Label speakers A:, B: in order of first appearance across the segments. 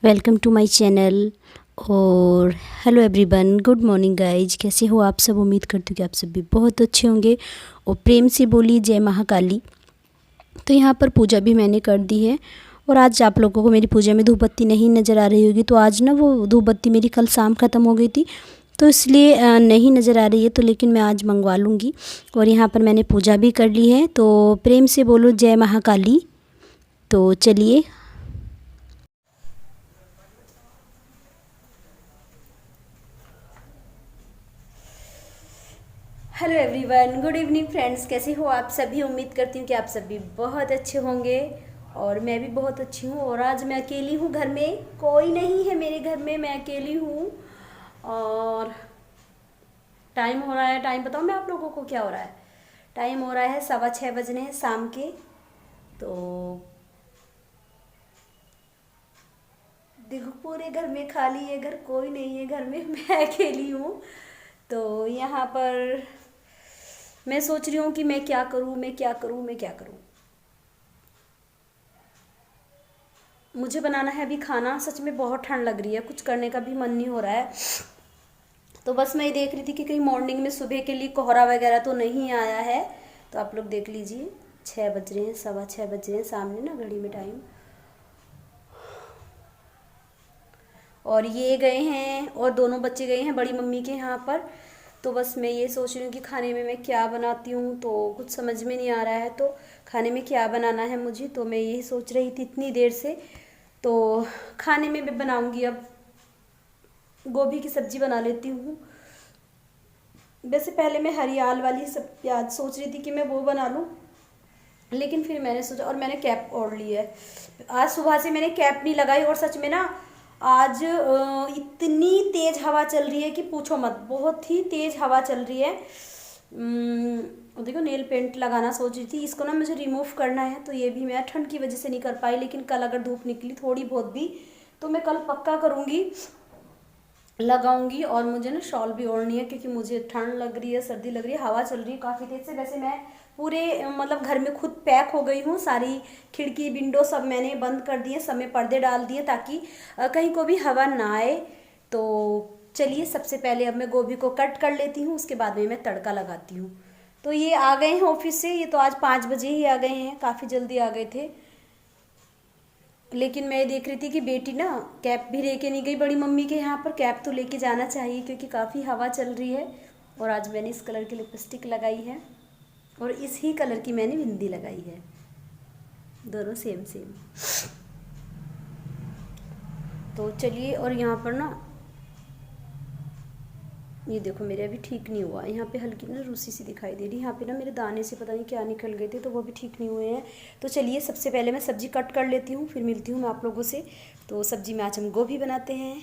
A: Welcome to my channel. और hello everyone, good morning guys. कैसे हो आप सब? उम्मीद करती हूँ कि आप सब भी बहुत अच्छे होंगे। और प्रेम से बोली जय महाकाली। तो यहाँ पर पूजा भी मैंने कर दी है। और आज आप लोगों को मेरी पूजा में धूप बत्ती नहीं नज़र आ रही होगी, तो आज ना वो धूप बत्ती मेरी कल शाम ख़त्म हो गई थी, तो इसलिए नहीं नज़र आ रही है। तो लेकिन मैं आज मंगवा लूँगी। और यहाँ पर मैंने पूजा भी कर ली है। तो प्रेम से बोलो जय महाकाली। तो चलिए। Hello everyone, good evening friends. कैसे हो आप सभी? उम्मीद करती हूँ कि आप सभी बहुत अच्छे होंगे। और मैं भी बहुत अच्छी हूँ। और आज मैं अकेली हूँ, घर में कोई नहीं है मेरे घर में, मैं अकेली हूँ। और टाइम हो रहा है, टाइम बताओ मैं आप लोगों को क्या हो रहा है। टाइम हो रहा है 6:15 बजने हैं शाम के। तो देखो पूरे घर में खाली है, घर कोई नहीं है घर में मैं अकेली हूँ। तो यहाँ पर मैं सोच रही हूँ कि मैं क्या करूँ, मैं क्या करूँ, मैं क्या करूँ। मुझे बनाना है अभी खाना। सच में बहुत ठंड लग रही है, कुछ करने का भी मन नहीं हो रहा है। तो बस मैं देख रही थी कि कहीं मॉर्निंग में सुबह के लिए कोहरा वगैरह तो नहीं आया है। तो आप लोग देख लीजिए, 6 बज रहे हैं, 6:15 बज रहे हैं सामने ना घड़ी में टाइम। और ये गए हैं और दोनों बच्चे गए हैं बड़ी मम्मी के यहाँ पर। तो बस मैं ये सोच रही हूँ कि खाने में मैं क्या बनाती हूँ, तो कुछ समझ में नहीं आ रहा है। तो खाने में क्या बनाना है मुझे, तो मैं यही सोच रही थी इतनी देर से। तो खाने में मैं बनाऊँगी अब गोभी की सब्जी बना लेती हूँ। वैसे पहले मैं हरियाल वाली सब प्याज सोच रही थी कि मैं वो बना लूँ, लेकिन फिर मैंने सोचा, और मैंने कैप ओढ़ ली है। आज सुबह से मैंने कैप नहीं लगाई। और सच में ना आज इतनी तेज हवा चल रही है कि पूछो मत, बहुत ही तेज हवा चल रही है। देखो नेल पेंट लगाना सोच रही थी, इसको ना मुझे रिमूव करना है। तो ये भी मैं ठंड की वजह से नहीं कर पाई, लेकिन कल अगर धूप निकली थोड़ी बहुत भी तो मैं कल पक्का करूँगी, लगाऊंगी। और मुझे ना शॉल भी ओढ़नी है, क्योंकि मुझे ठंड लग रही है, सर्दी लग रही है, हवा चल रही है काफ़ी तेज से। वैसे मैं पूरे मतलब घर में खुद पैक हो गई हूँ। सारी खिड़की विंडो सब मैंने बंद कर दिए, सब में पर्दे डाल दिए, ताकि कहीं को भी हवा ना आए। तो चलिए, सबसे पहले अब मैं गोभी को कट कर लेती हूँ, उसके बाद में मैं तड़का लगाती हूँ। तो ये आ गए हैं ऑफिस से, ये तो आज 5 बजे ही आ गए हैं, काफ़ी जल्दी आ गए थे। लेकिन मैं देख रही थी कि बेटी ना कैप भी लेके नहीं गई बड़ी मम्मी के यहाँ पर। कैप तो लेके जाना चाहिए, क्योंकि काफ़ी हवा चल रही है। और आज मैंने इस कलर की लिपस्टिक लगाई है, और इस ही कलर की मैंने बिंदी लगाई है, दोनों सेम सेम। तो चलिए। और यहाँ पर ना ये देखो, मेरे अभी ठीक नहीं हुआ, यहाँ पे हल्की ना रूसी सी दिखाई दे रही है। यहाँ पे ना मेरे दाने से पता नहीं क्या निकल गए थे, तो वो भी ठीक नहीं हुए हैं। तो चलिए, सबसे पहले मैं सब्ज़ी कट कर लेती हूँ, फिर मिलती हूँ मैं आप लोगों से। तो सब्ज़ी में आज हम गोभी बनाते हैं।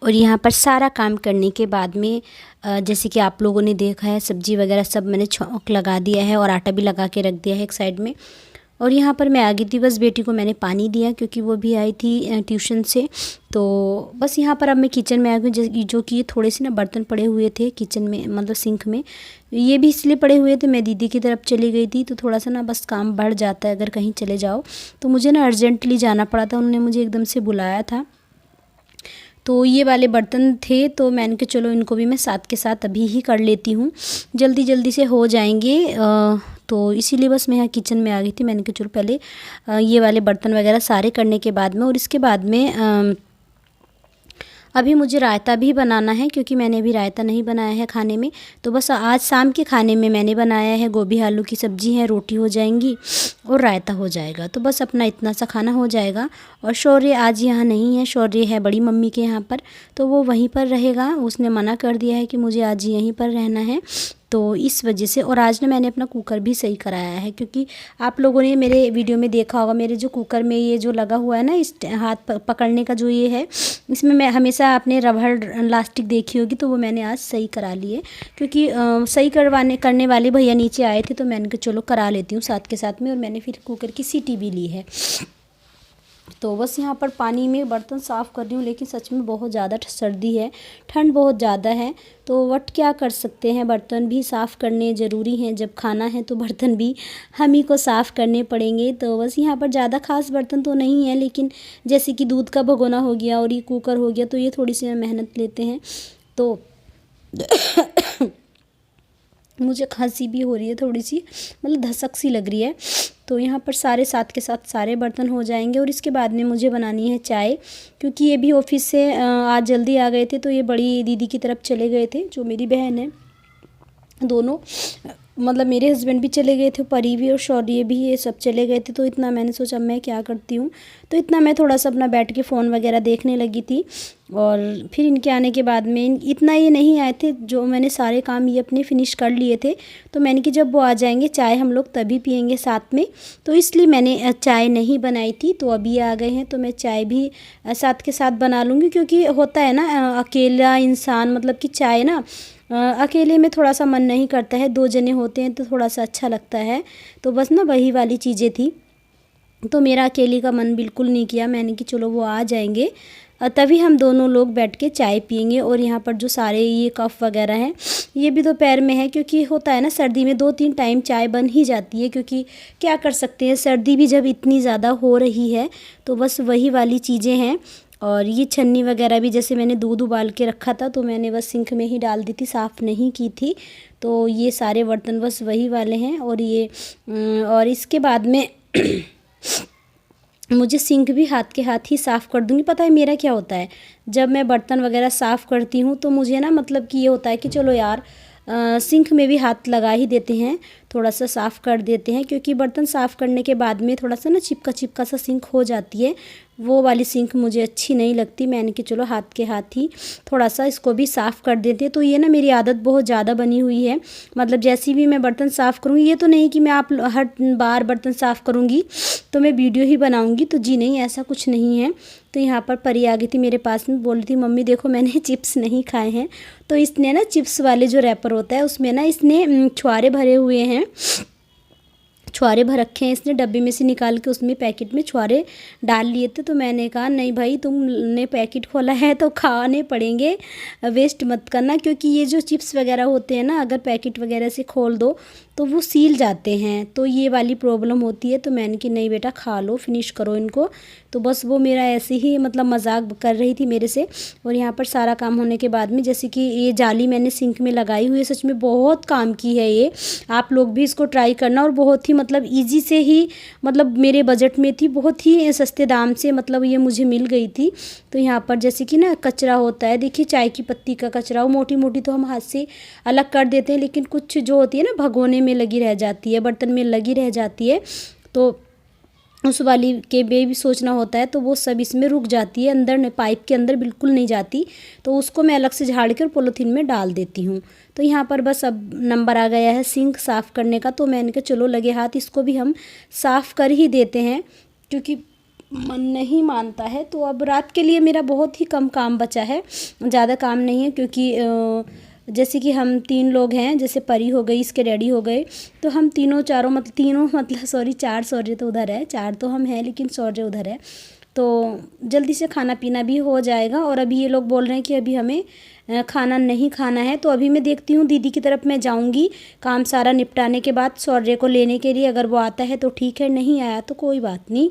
A: और यहाँ पर सारा काम करने के बाद में जैसे कि आप लोगों ने देखा है, सब्ज़ी वगैरह सब मैंने छौंक लगा दिया है और आटा भी लगा के रख दिया है एक साइड में। और यहाँ पर मैं आ गई थी, बस बेटी को मैंने पानी दिया क्योंकि वो भी आई थी ट्यूशन से। तो बस यहाँ पर अब मैं किचन में आ गई, जो कि थोड़े से ना बर्तन पड़े हुए थे किचन में, मतलब सिंक में। ये भी इसलिए पड़े हुए थे, मैं दीदी की तरफ चली गई थी, तो थोड़ा सा ना बस काम बढ़ जाता है अगर कहीं चले जाओ। तो मुझे ना अर्जेंटली जाना पड़ा था, उन्होंने मुझे एकदम से बुलाया था। तो ये वाले बर्तन थे, तो मैंने कहा चलो इनको भी मैं साथ के साथ अभी ही कर लेती हूँ, जल्दी जल्दी से हो जाएंगे। तो इसीलिए बस मैं यहाँ किचन में आ गई थी। मैंने कहा चलो पहले ये वाले बर्तन वगैरह सारे करने के बाद में, और इसके बाद में अभी मुझे रायता भी बनाना है क्योंकि मैंने अभी रायता नहीं बनाया है खाने में। तो बस आज शाम के खाने में मैंने बनाया है, गोभी आलू की सब्ज़ी है, रोटी हो जाएंगी और रायता हो जाएगा। तो बस अपना इतना सा खाना हो जाएगा। और शौर्य आज यहाँ नहीं है, शौर्य है बड़ी मम्मी के यहाँ पर, तो वो वहीं पर रहेगा। उसने मना कर दिया है कि मुझे आज यहीं पर रहना है, तो इस वजह से। और आज ना मैंने अपना कुकर भी सही कराया है, क्योंकि आप लोगों ने मेरे वीडियो में देखा होगा, मेरे जो कुकर में ये जो लगा हुआ है ना, इस हाथ पकड़ने का जो ये है, इसमें मैं हमेशा आपने रबड़ लास्टिक देखी होगी, तो वो मैंने आज सही करा ली है। क्योंकि सही करने वाले भैया नीचे आए थे, तो मैंने कहा चलो करा लेती हूँ साथ के साथ में। और मैंने फिर कुकर की सीटी भी ली है। तो बस यहाँ पर पानी में बर्तन साफ़ कर रही हूँ, लेकिन सच में बहुत ज़्यादा सर्दी है, ठंड बहुत ज़्यादा है। तो वट क्या कर सकते हैं, बर्तन भी साफ़ करने ज़रूरी हैं। जब खाना है तो बर्तन भी हम ही को साफ़ करने पड़ेंगे। तो बस यहाँ पर ज़्यादा खास बर्तन तो नहीं है, लेकिन जैसे कि दूध का भगोना हो गया और ये कुकर हो गया, तो ये थोड़ी सी मेहनत लेते हैं। तो मुझे खांसी भी हो रही है थोड़ी सी, मतलब धसक सी लग रही है। तो यहाँ पर सारे साथ के साथ सारे बर्तन हो जाएंगे। और इसके बाद में मुझे बनानी है चाय, क्योंकि ये भी ऑफिस से आज जल्दी आ गए थे। तो ये बड़ी दीदी की तरफ चले गए थे, जो मेरी बहन है, दोनों, मतलब मेरे हस्बैंड भी चले गए थे, परी भी और शौर्य भी, ये सब चले गए थे। तो इतना मैंने सोचा मैं क्या करती हूँ, तो इतना मैं थोड़ा सा अपना बैठ के फ़ोन वगैरह देखने लगी थी। और फिर इनके आने के बाद में इतना ये नहीं आए थे, जो मैंने सारे काम ये अपने फिनिश कर लिए थे। तो मैंने कि जब वो आ जाएंगे चाय हम लोग तभी पियेंगे साथ में, तो इसलिए मैंने चाय नहीं बनाई थी। तो अभी आ गए हैं, तो मैं चाय भी साथ के साथ बना लूँगी, क्योंकि होता है ना अकेला इंसान, मतलब कि चाय ना अकेले में थोड़ा सा मन नहीं करता है, दो जने होते हैं तो थोड़ा सा अच्छा लगता है। तो बस ना वही वाली चीज़ें थी, तो मेरा अकेले का मन बिल्कुल नहीं किया। मैंने कि चलो वो आ जाएंगे तभी हम दोनों लोग बैठ के चाय पियेंगे। और यहाँ पर जो सारे ये कप वगैरह हैं, ये भी दोपहर में है, क्योंकि होता है ना सर्दी में 2-3 टाइम चाय बन ही जाती है। क्योंकि क्या कर सकते हैं, सर्दी भी जब इतनी ज़्यादा हो रही है, तो बस वही वाली चीज़ें हैं। और ये छन्नी वगैरह भी, जैसे मैंने दूध उबाल के रखा था, तो मैंने बस सिंक में ही डाल दी थी, साफ़ नहीं की थी। तो ये सारे बर्तन बस वही वाले हैं। और ये और इसके बाद में मुझे सिंक भी हाथ के हाथ ही साफ़ कर दूँगी। पता है मेरा क्या होता है, जब मैं बर्तन वगैरह साफ़ करती हूँ, तो मुझे ना मतलब कि ये होता है कि चलो यार सिंक में भी हाथ लगा ही देते हैं, थोड़ा सा साफ़ कर देते हैं। क्योंकि बर्तन साफ़ करने के बाद में थोड़ा सा ना चिपका चिपका सा सिंक हो जाती है, वो वाली सिंक मुझे अच्छी नहीं लगती। मैंने कि चलो हाथ के हाथ ही थोड़ा सा इसको भी साफ़ कर देते हैं। तो ये ना मेरी आदत बहुत ज़्यादा बनी हुई है, मतलब जैसी भी मैं बर्तन साफ़ करूँगी, ये तो नहीं कि मैं आप हर बार बर्तन साफ़ करूँगी तो मैं वीडियो ही बनाऊँगी, तो जी नहीं, ऐसा कुछ नहीं है। तो यहाँ पर परी आ गई थी मेरे पास में, बोल रही थी मम्मी देखो मैंने चिप्स नहीं खाए हैं। तो इसने ना चिप्स वाले जो रैपर होता है, उसमें ना इसने छुआरे भरे हुए हैं, छुआरे भर रखे हैं इसने, डब्बे में से निकाल के उसमें पैकेट में छुआरे डाल लिए थे। तो मैंने कहा नहीं भाई, तुमने पैकेट खोला है तो खाने पड़ेंगे, वेस्ट मत करना। क्योंकि ये जो चिप्स वगैरह होते हैं ना, अगर पैकेट वगैरह से खोल दो तो वो सील जाते हैं, तो ये वाली प्रॉब्लम होती है। तो मैंने कि नहीं बेटा खा लो, फिनिश करो इनको। तो बस वो मेरा ऐसे ही मतलब मजाक कर रही थी मेरे से। और यहाँ पर सारा काम होने के बाद में, जैसे कि ये जाली मैंने सिंक में लगाई हुई है, सच में बहुत काम की है ये, आप लोग भी इसको ट्राई करना। और बहुत ही मतलब ईजी से ही, मतलब मेरे बजट में थी, बहुत ही सस्ते दाम से मतलब ये मुझे मिल गई थी। तो यहाँ पर जैसे कि ना कचरा होता है, देखिए चाय की पत्ती का कचरा, वो मोटी मोटी तो हम हाथ से अलग कर देते हैं, लेकिन कुछ जो होती है ना भगोने में लगी रह जाती है, बर्तन में लगी रह जाती है, तो उस वाली के भी सोचना होता है। तो वो सब इसमें रुक जाती है, अंदर पाइप के अंदर बिल्कुल नहीं जाती। तो उसको मैं अलग से झाड़ कर पॉलीथीन में डाल देती हूँ। तो यहाँ पर बस अब नंबर आ गया है सिंक साफ़ करने का। तो मैंने कहा चलो लगे हाथ इसको भी हम साफ़ कर ही देते हैं, क्योंकि मन नहीं मानता है। तो अब रात के लिए मेरा बहुत ही कम काम बचा है, ज़्यादा काम नहीं है, क्योंकि जैसे कि हम 3 लोग हैं, जैसे परी हो गई, इसके डैडी हो गए, तो हम तीनों मतलब सॉरी 4 सौर्य तो उधर है, 4 तो हम हैं लेकिन सौर्य उधर है, तो जल्दी से खाना पीना भी हो जाएगा। और अभी ये लोग बोल रहे हैं कि अभी हमें खाना नहीं खाना है, तो अभी मैं देखती हूँ, दीदी की तरफ मैं जाऊँगी काम सारा निपटाने के बाद सौर्य को लेने के लिए। अगर वो आता है तो ठीक है, नहीं आया तो कोई बात नहीं।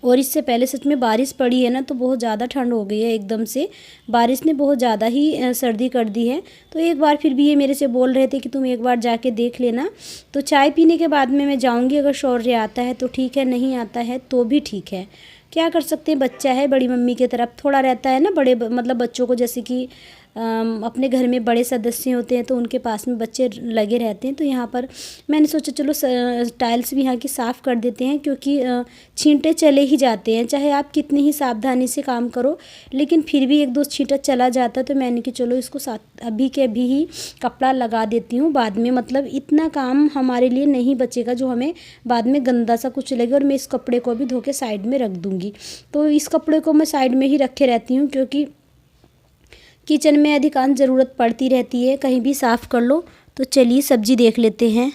A: और इससे पहले सच में बारिश पड़ी है ना, तो बहुत ज़्यादा ठंड हो गई है एकदम से, बारिश ने बहुत ज़्यादा ही सर्दी कर दी है। तो एक बार फिर भी ये मेरे से बोल रहे थे कि तुम एक बार जाके देख लेना, तो चाय पीने के बाद में मैं जाऊंगी। अगर शौर्य आता है तो ठीक है, नहीं आता है तो भी ठीक है, क्या कर सकते हैं, बच्चा है, बड़ी मम्मी की तरफ थोड़ा रहता है ना, बड़े मतलब बच्चों को, जैसे कि अपने घर में बड़े सदस्य होते हैं तो उनके पास में बच्चे लगे रहते हैं। तो यहाँ पर मैंने सोचा चलो टाइल्स भी यहाँ की साफ़ कर देते हैं, क्योंकि छींटे चले ही जाते हैं, चाहे आप कितनी ही सावधानी से काम करो, लेकिन फिर भी 1-2 छींटा चला जाता है। तो मैंने कि चलो इसको साथ अभी के अभी ही कपड़ा लगा देती हूँ, बाद में मतलब इतना काम हमारे लिए नहीं बचेगा जो हमें बाद में गंदा सा कुछ लगेगा। और मैं इस कपड़े को भी धो के साइड में रख दूँगी। तो इस कपड़े को मैं साइड में ही रखे रहती हूँ, क्योंकि किचन में अधिकांश ज़रूरत पड़ती रहती है, कहीं भी साफ़ कर लो। तो चलिए सब्ज़ी देख लेते हैं।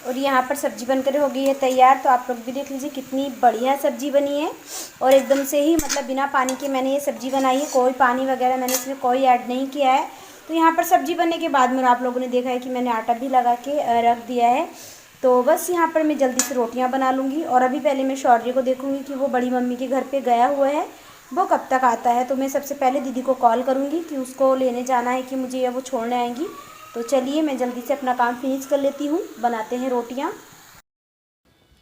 A: और यहाँ पर सब्ज़ी बनकर हो गई है तैयार। तो आप लोग भी देख लीजिए कितनी बढ़िया सब्ज़ी बनी है, और एकदम से ही मतलब बिना पानी के मैंने ये सब्ज़ी बनाई है, कोई पानी वगैरह मैंने इसमें कोई ऐड नहीं किया है। तो यहाँ पर सब्ज़ी बनने के बाद में आप लोगों ने देखा है कि मैंने आटा भी लगा के रख दिया है। तो बस यहाँ पर मैं जल्दी से रोटियाँ बना लूँगी। और अभी पहले मैं शौर्य को देखूँगी कि वो बड़ी मम्मी के घर पर गया हुआ है, वो कब तक आता है। तो मैं सबसे पहले दीदी को कॉल करूँगी कि उसको लेने जाना है कि मुझे, या वो छोड़ने आएंगी। तो चलिए मैं जल्दी से अपना काम फिनिश कर लेती हूँ, बनाते हैं रोटियाँ।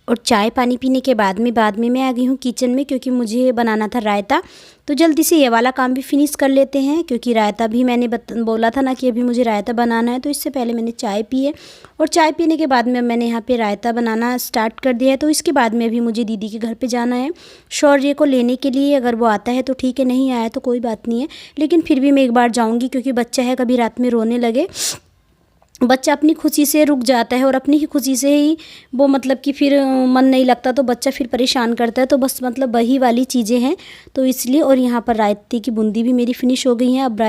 A: और चाय पानी पीने के बाद में मैं आ गई हूँ किचन में, क्योंकि मुझे बनाना था रायता। तो जल्दी से ये वाला काम भी फिनिश कर लेते हैं, क्योंकि रायता भी मैंने बोला था ना कि अभी मुझे रायता बनाना है। तो इससे पहले मैंने चाय पी है, और चाय पीने के बाद में मैंने यहाँ पे रायता बनाना स्टार्ट कर दिया है। तो इसके बाद में अभी मुझे दीदी के घर पे जाना है शौर्य को लेने के लिए। अगर वो आता है तो ठीक है, नहीं आया तो कोई बात नहीं है, लेकिन फिर भी मैं एक बार जाऊँगी, क्योंकि बच्चा है, कभी रात में रोने लगे, बच्चा अपनी खुशी से रुक जाता है, और अपनी ही खुशी से ही वो मतलब कि फिर मन नहीं लगता, तो बच्चा फिर परेशान करता है। तो बस मतलब वही वाली चीज़ें हैं, तो इसलिए। और यहाँ पर रायते की बूंदी भी मेरी फिनिश हो गई है। अब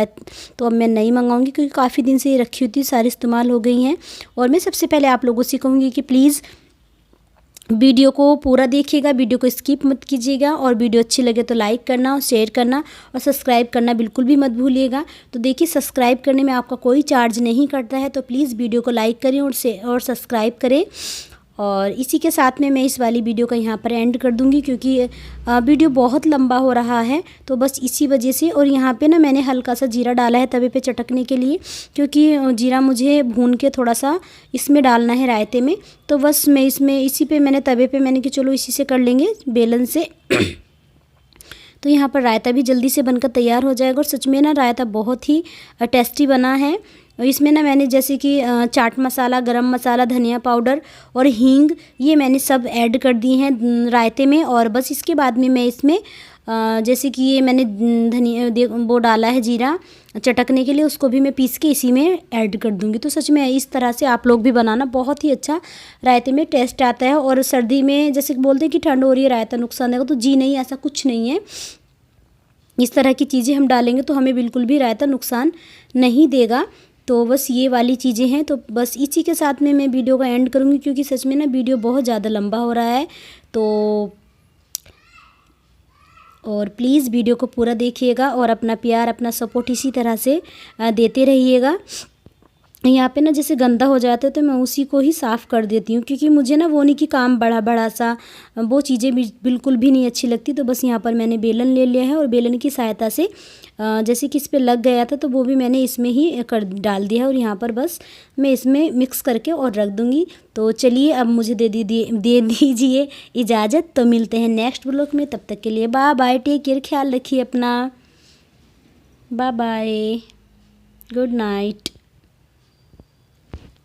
A: तो अब मैं नहीं मंगाऊंगी, क्योंकि काफ़ी दिन से ये रखी हुई थी, सारी इस्तेमाल हो गई हैं। और मैं सबसे पहले आप लोगों से कहूँगी कि प्लीज़ वीडियो को पूरा देखिएगा, वीडियो को स्किप मत कीजिएगा, और वीडियो अच्छी लगे तो लाइक करना और शेयर करना और सब्सक्राइब करना बिल्कुल भी मत भूलिएगा। तो देखिए, सब्सक्राइब करने में आपका कोई चार्ज नहीं कटता है, तो प्लीज़ वीडियो को लाइक करें और सब्सक्राइब करें। और इसी के साथ में मैं इस वाली वीडियो का यहाँ पर एंड कर दूँगी, क्योंकि वीडियो बहुत लंबा हो रहा है, तो बस इसी वजह से। और यहाँ पे ना मैंने हल्का सा जीरा डाला है तवे पे चटकने के लिए, क्योंकि जीरा मुझे भून के थोड़ा सा इसमें डालना है रायते में। तो बस मैं इसमें इसी पे मैंने तवे पे मैंने कि चलो इसी से कर लेंगे बेलन से। तो यहाँ पर रायता भी जल्दी से बनकर तैयार हो जाएगा। और सच में ना रायता बहुत ही टेस्टी बना है। और इसमें ना मैंने जैसे कि चाट मसाला, गरम मसाला, धनिया पाउडर और हींग, ये मैंने सब ऐड कर दी हैं रायते में। और बस इसके बाद में मैं इसमें जैसे कि ये मैंने धनिया वो डाला है जीरा चटकने के लिए, उसको भी मैं पीस के इसी में ऐड कर दूँगी। तो सच में इस तरह से आप लोग भी बनाना, बहुत ही अच्छा रायते में टेस्ट आता है। और सर्दी में जैसे बोलते हैं कि ठंड हो रही है रायता नुकसान देगा, तो जी नहीं, ऐसा कुछ नहीं है। इस तरह की चीज़ें हम डालेंगे तो हमें बिल्कुल भी रायता नुकसान नहीं देगा। तो बस ये वाली चीज़ें हैं। तो बस इसी के साथ में मैं वीडियो का एंड करूँगी, क्योंकि सच में ना वीडियो बहुत ज़्यादा लंबा हो रहा है। तो और प्लीज़ वीडियो को पूरा देखिएगा और अपना प्यार, अपना सपोर्ट इसी तरह से देते रहिएगा। यहाँ पे ना जैसे गंदा हो जाता है तो मैं उसी को ही साफ़ कर देती हूँ, क्योंकि मुझे ना वो नहीं कि काम बड़ा बड़ा सा वो चीज़ें भी बिल्कुल भी नहीं अच्छी लगती। तो बस यहाँ पर मैंने बेलन ले लिया है और बेलन की सहायता से जैसे कि इस पे लग गया था तो वो भी मैंने इसमें ही कर डाल दिया है। और यहाँ पर बस मैं इसमें मिक्स करके और रख दूँगी। तो चलिए अब मुझे दे दीजिए इजाज़त। तो मिलते हैं नेक्स्ट व्लॉग में, तब तक के लिए बाय बाय, टेक केयर, ख्याल रखिए अपना, बाय बाय, गुड नाइट।